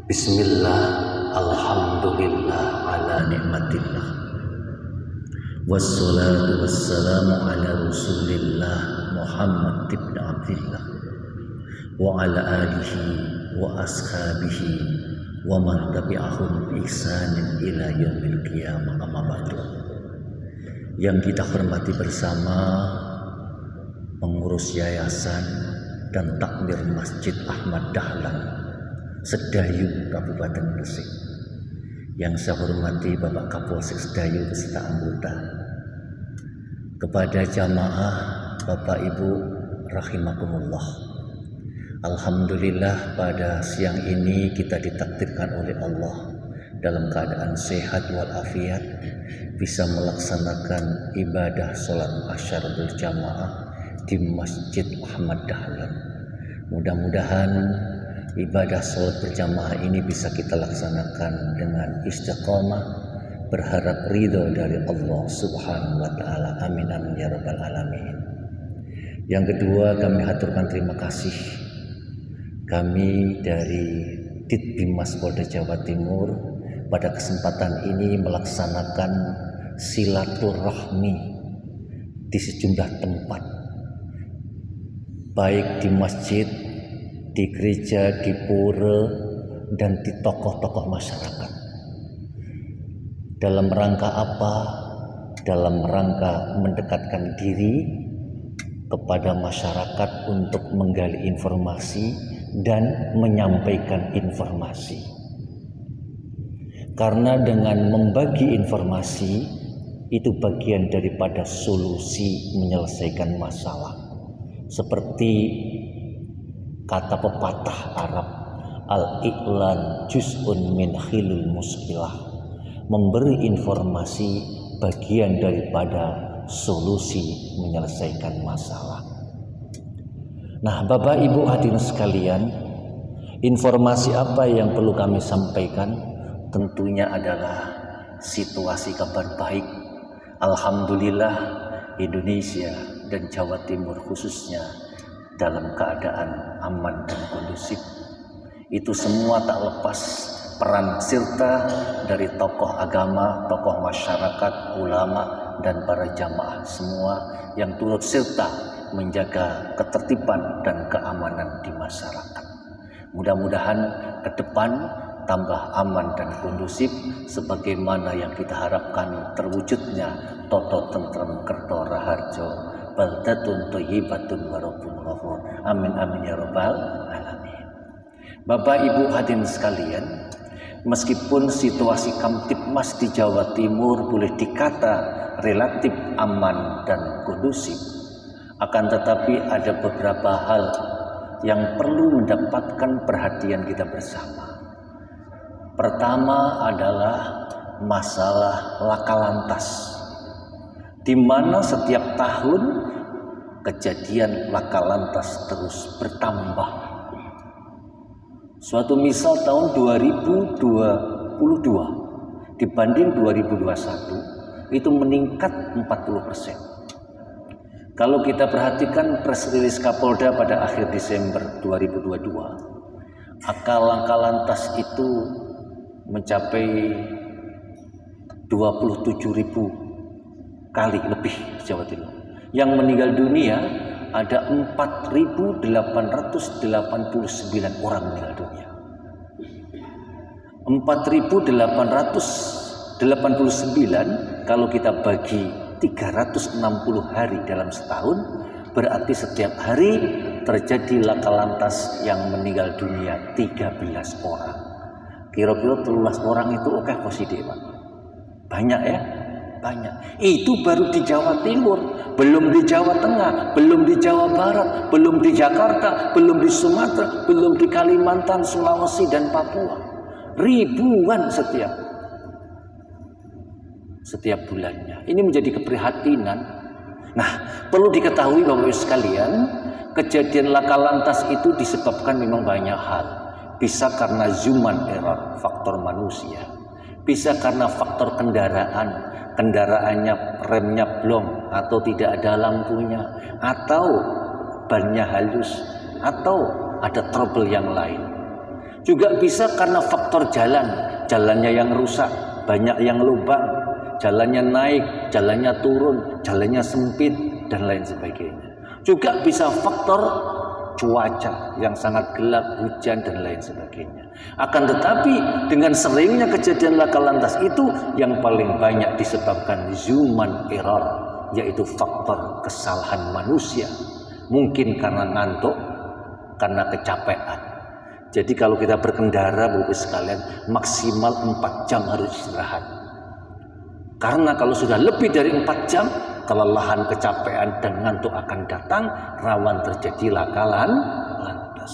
Bismillah, alhamdulillah ala nikmatillah. Wassalatu wassalamu ala rasulillah Muhammad ibn Abdillah wa ala alihi wa ashabihi wa man tabi'ahum bi ihsanin ila yaumil qiyamah, amma ba'du. Yang kita hormati bersama pengurus yayasan dan takmir Masjid Ahmad Dahlan Sedayu, Kabupaten Gresik. Yang saya hormati Bapak Kapolsek Sedayu beserta anggota. Kepada jamaah Bapak Ibu rahimakumullah. Alhamdulillah pada siang ini kita ditakdirkan oleh Allah dalam keadaan sehat walafiat bisa melaksanakan ibadah sholat asyar berjamaah di Masjid Ahmad Dahlan. Mudah-mudahan ibadah sholat berjamaah ini bisa kita laksanakan dengan istiqamah, berharap ridho dari Allah Subhanahu wa Ta'ala. Amin amin ya rabbal alamin. Yang kedua, kami haturkan terima kasih. Kami dari Ditbimas Polda Jawa Timur pada kesempatan ini melaksanakan silaturahmi di sejumlah tempat, baik di masjid, di gereja, di pura, dan di tokoh-tokoh masyarakat. Dalam rangka apa? Dalam rangka mendekatkan diri kepada masyarakat untuk menggali informasi dan menyampaikan informasi. Karena dengan membagi informasi itu bagian daripada solusi menyelesaikan masalah. Seperti kata pepatah Arab, al-i'lan juz'un min khilul muskilah. Memberi informasi bagian daripada solusi menyelesaikan masalah. Nah, Bapak Ibu hadirin sekalian, informasi apa yang perlu kami sampaikan? Tentunya adalah situasi kabar baik. Alhamdulillah Indonesia dan Jawa Timur khususnya dalam keadaan aman dan kondusif. Itu semua tak lepas peran serta dari tokoh agama, tokoh masyarakat, ulama, dan para jamaah semua yang turut serta menjaga ketertiban dan keamanan di masyarakat. Mudah-mudahan ke depan tambah aman dan kondusif sebagaimana yang kita harapkan terwujudnya Toto Tentrem Kerto Raharjo, baldatun thayyibatun wa rabbun ghafur. Amin amin ya rabbal alamin. Bapak Ibu hadirin sekalian, meskipun situasi Kamtibmas di Jawa Timur boleh dikata relatif aman dan kondusif, akan tetapi ada beberapa hal yang perlu mendapatkan perhatian kita bersama. Pertama adalah masalah laka lantas, di mana setiap tahun kejadian laka lantas terus bertambah. Suatu misal tahun 2022 dibanding 2021 itu meningkat 40%. Kalau kita perhatikan press release Kapolda pada akhir Desember 2022, angka laka lantas itu mencapai 27.000 kali lebih di Jawa Timur. Yang meninggal dunia ada 4.889 orang meninggal dunia. 4.889 kalau kita bagi 360 hari dalam setahun, berarti setiap hari terjadi laka lantas yang meninggal dunia 13 orang. Kira-kira 13 orang itu oke positif, Pak. Banyak ya? Banyak. Itu baru di Jawa Timur, belum di Jawa Tengah, belum di Jawa Barat, belum di Jakarta, belum di Sumatera, belum di Kalimantan, Sulawesi dan Papua. Ribuan setiap bulannya. Ini menjadi keprihatinan. Nah, perlu diketahui Bapak Ibu sekalian, kejadian laka lantas itu disebabkan memang banyak hal. Bisa karena human error, faktor manusia. Bisa karena faktor kendaraannya remnya blong atau tidak ada lampunya, atau bannya halus, atau ada trouble yang lain. Juga bisa karena faktor jalannya yang rusak, banyak yang lubang, jalannya naik, jalannya turun, jalannya sempit, dan lain sebagainya. Juga bisa faktor cuaca yang sangat gelap, hujan, dan lain sebagainya. Akan tetapi dengan seringnya kejadian laka lantas itu yang paling banyak disebabkan human error, yaitu faktor kesalahan manusia. Mungkin karena ngantuk, karena kecapean. Jadi kalau kita berkendara, Bapak sekalian, maksimal 4 jam harus istirahat. Karena kalau sudah lebih dari 4 jam, kelelahan, kecapean, dan ngantuk akan datang, rawan terjadi laka lantas.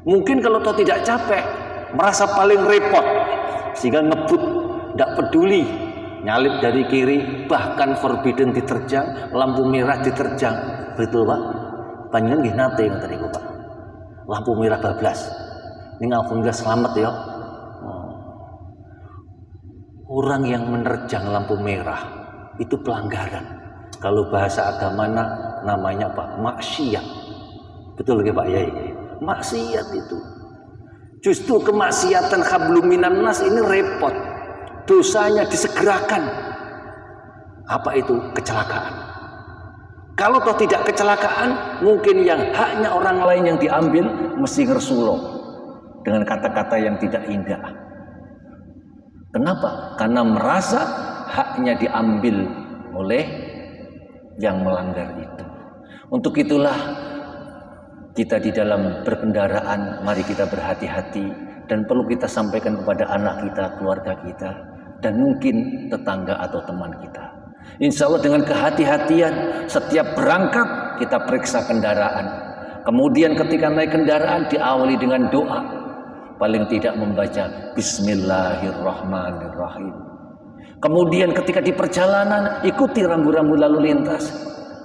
Mungkin kalau toh tidak capek, merasa paling repot, sehingga ngebut, tidak peduli, nyalip dari kiri, bahkan forbidden diterjang, lampu merah diterjang. Betul Pak? Panjenengan nggih nate ngoten niku Pak. Lampu merah bablas. Ini alhamdulillah selamat ya. Orang yang menerjang lampu merah itu pelanggaran. Kalau bahasa agama namanya Pak, maksiat. Betul nggih Pak Yai? Maksiat itu. Justru kemaksiatan hablum minan nas ini repot. Dosanya disegerakan. Apa itu? Kecelakaan. Kalau toh tidak kecelakaan, mungkin yang haknya orang lain yang diambil mesti ngersulo dengan kata-kata yang tidak indah. Kenapa? Karena merasa haknya diambil oleh yang melanggar itu. Untuk itulah kita di dalam berkendaraan, mari kita berhati-hati dan perlu kita sampaikan kepada anak kita, keluarga kita, dan mungkin tetangga atau teman kita. Insya Allah dengan kehati-hatian setiap berangkat kita periksa kendaraan. Kemudian ketika naik kendaraan diawali dengan doa. Paling tidak membaca Bismillahirrahmanirrahim. Kemudian ketika di perjalanan ikuti rambu-rambu lalu lintas.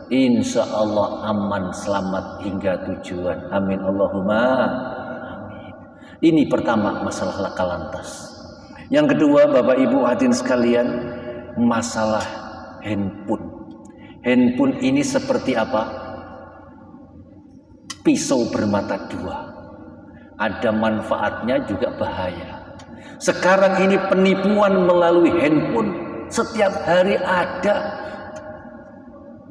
Insya Allah aman selamat hingga tujuan. Amin Allahumma amin. Ini pertama masalah laka lantas. Yang kedua Bapak Ibu hadirin sekalian, masalah handphone. Handphone ini seperti apa? Pisau bermata dua. Ada manfaatnya juga bahaya. Sekarang ini penipuan melalui handphone setiap hari ada.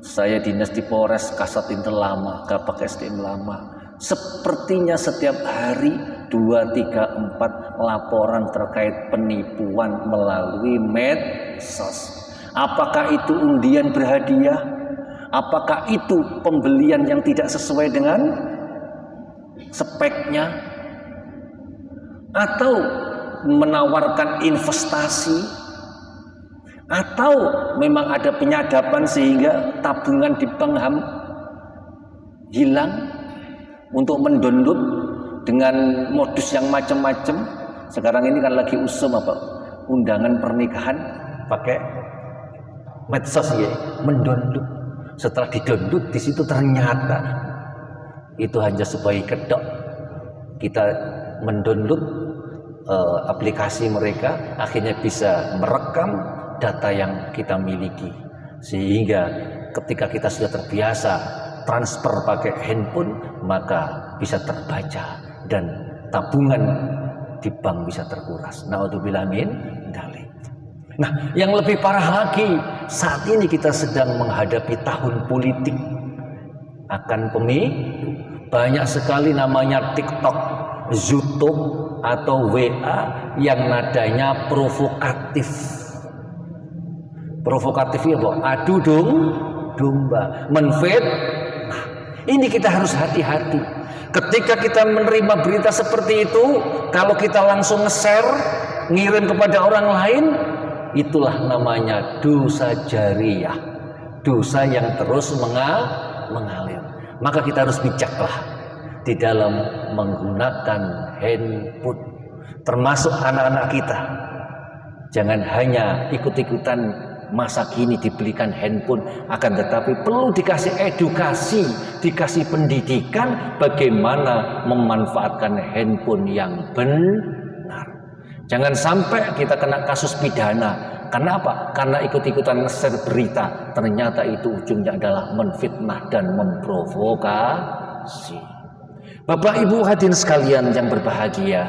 Saya dinas di Polres Kasatintel lama, Kapak SDM lama. Sepertinya setiap hari 2, 3, 4 laporan terkait penipuan melalui medsos. Apakah itu undian berhadiah? Apakah itu pembelian yang tidak sesuai dengan speknya? Atau menawarkan investasi? Atau memang ada penyadapan sehingga tabungan di bank hilang untuk mendownload dengan modus yang macam-macam? Sekarang ini kan lagi usum undangan pernikahan pakai medsos ya, mendownload. Setelah didownload di situ ternyata itu hanya sebagai kedok. Kita mendownload aplikasi mereka, akhirnya bisa merekam data yang kita miliki. Sehingga ketika kita sudah terbiasa transfer pakai handphone, maka bisa terbaca dan tabungan di bank bisa terkuras. Naudzubillah min dzalik. Nah, yang lebih parah lagi, saat ini kita sedang menghadapi tahun politik, akan pemilu. Banyak sekali namanya TikTok, YouTube, atau WA yang nadanya provokatif. Provokatif ya Pak, adu domba, menfitnah. Ini kita harus hati-hati. Ketika kita menerima berita seperti itu, kalau kita langsung nge-share, ngirim kepada orang lain, itulah namanya dosa jariyah, dosa yang terus mengalir. Maka kita harus bijaklah di dalam menggunakan handphone, termasuk anak-anak kita. Jangan hanya ikut-ikutan masa kini dibelikan handphone, akan tetapi perlu dikasih edukasi, dikasih pendidikan bagaimana memanfaatkan handphone yang benar. Jangan sampai kita kena kasus pidana. Kenapa? Karena ikut-ikutan nge-share berita, ternyata itu ujungnya adalah menfitnah dan memprovokasi. Bapak Ibu hadirin sekalian yang berbahagia,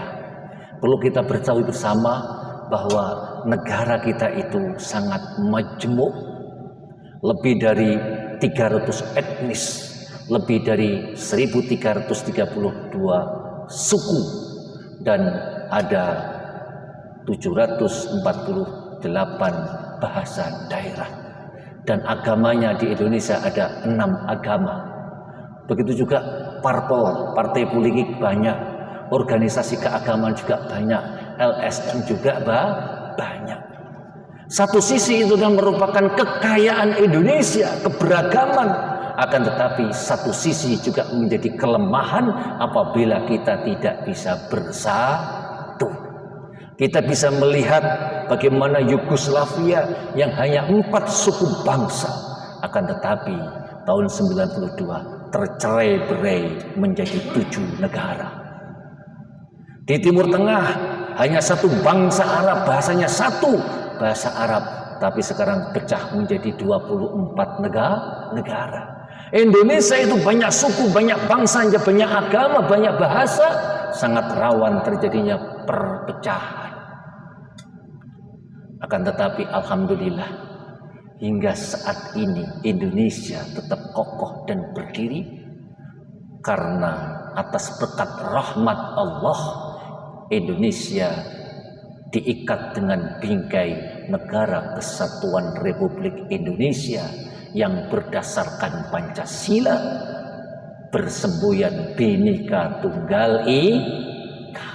perlu kita bertahu bersama bahwa negara kita itu sangat majmuk, lebih dari 300 etnis, lebih dari 1332 suku, dan ada 748 bahasa daerah. Dan agamanya di Indonesia ada 6 agama. Begitu juga partai politik banyak, organisasi keagamaan juga banyak, LSM juga banyak. Satu sisi itu adalah merupakan kekayaan Indonesia, keberagaman, akan tetapi satu sisi juga menjadi kelemahan apabila kita tidak bisa bersatu. Kita bisa melihat bagaimana Yugoslavia yang hanya 4 suku bangsa, akan tetapi tahun 92 tercerai-berai menjadi 7 negara. Di Timur Tengah hanya satu bangsa Arab, bahasanya satu bahasa Arab, tapi sekarang pecah menjadi 24 negara. Indonesia itu banyak suku, banyak bangsa, banyak agama, banyak bahasa, sangat rawan terjadinya perpecahan. Akan tetapi alhamdulillah, hingga saat ini Indonesia tetap kokoh dan berdiri karena atas berkat rahmat Allah Indonesia diikat dengan bingkai Negara Kesatuan Republik Indonesia yang berdasarkan Pancasila, bersemboyan Bhinneka Tunggal Ika.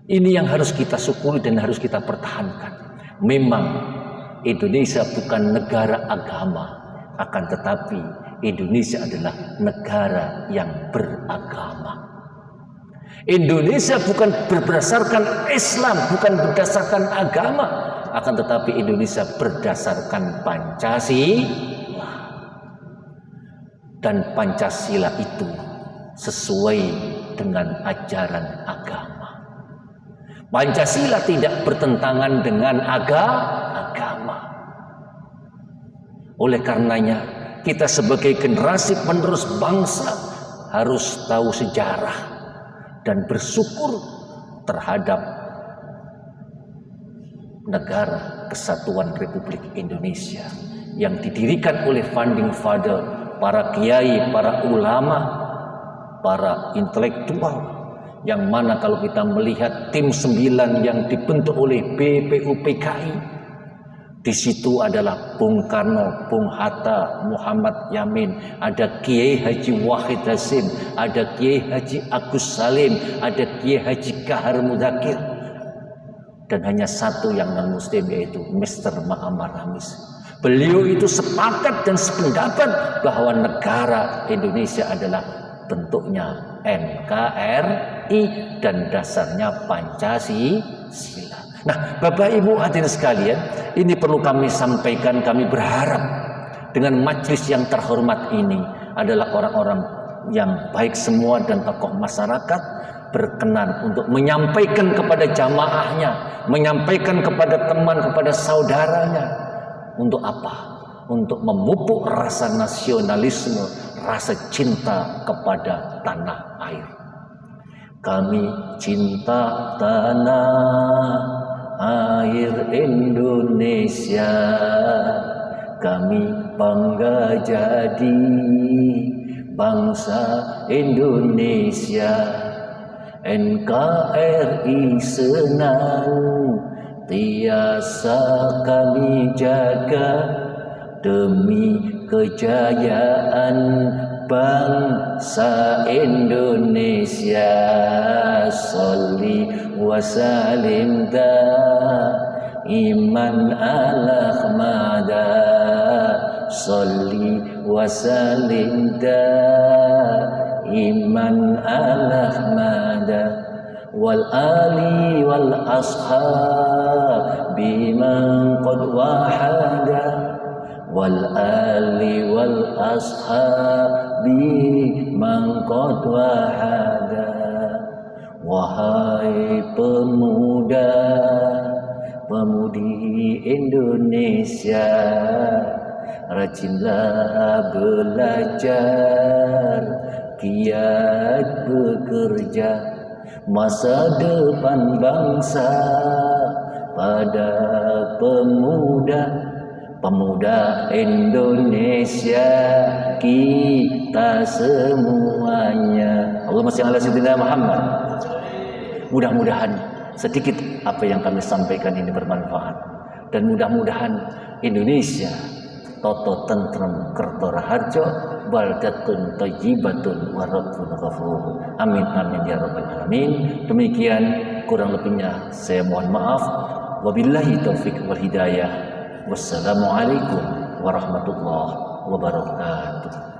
Ini yang harus kita syukuri dan harus kita pertahankan. Memang Indonesia bukan negara agama, akan tetapi Indonesia adalah negara yang beragama. Indonesia bukan berdasarkan Islam, bukan berdasarkan agama, akan tetapi Indonesia berdasarkan Pancasila. Dan Pancasila itu sesuai dengan ajaran agama. Pancasila tidak bertentangan dengan agama. Oleh karenanya, kita sebagai generasi penerus bangsa harus tahu sejarah dan bersyukur terhadap Negara Kesatuan Republik Indonesia yang didirikan oleh founding father, para kiai, para ulama, para intelektual, yang mana kalau kita melihat tim 9 yang dibentuk oleh BPUPKI, di situ adalah Bung Karno, Bung Hatta, Muhammad Yamin, ada Kiai Haji Wahid Hasim, ada Kiai Haji Agus Salim, ada Kiai Haji Kahar Mudakir, dan hanya satu yang non muslim yaitu Mr. Ma'amar Hamis. Beliau itu sepakat dan sependapat bahwa negara Indonesia adalah bentuknya NKRI dan dasarnya Pancasila. Nah, Bapak Ibu hadirin sekalian, ini perlu kami sampaikan. Kami berharap dengan majelis yang terhormat ini adalah orang-orang yang baik semua dan tokoh masyarakat berkenan untuk menyampaikan kepada jamaahnya, menyampaikan kepada teman, kepada saudaranya. Untuk apa? Untuk memupuk rasa nasionalisme, rasa cinta kepada tanah air. Kami cinta tanah air Indonesia, kami bangga jadi bangsa Indonesia. NKRI senang tiasa kami jaga demi kejayaan bangsa Indonesia. Sholli wa salim iman ala Ahmada, sholli wa salim iman ala Ahmada, wal ali wal ashabi man qad wahada, wal ali wal ashabi man qad wahada. Wahai pemuda pemudi Indonesia, rajinlah belajar, giat bekerja, masa depan bangsa pada pemuda Indonesia kita semuanya. Allahumma shalli ala sayyidina Muhammad. Mudah-mudahan sedikit apa yang kami sampaikan ini bermanfaat, dan mudah-mudahan Indonesia toto tentrem kerto raharjo baldatun thayyibatun wa rabbun ghafur. Amin amin ya rabbal alamin. Demikian, kurang lebihnya saya mohon maaf. Wabillahi taufik wal hidayah. Wassalamualaikum warahmatullahi wabarakatuh.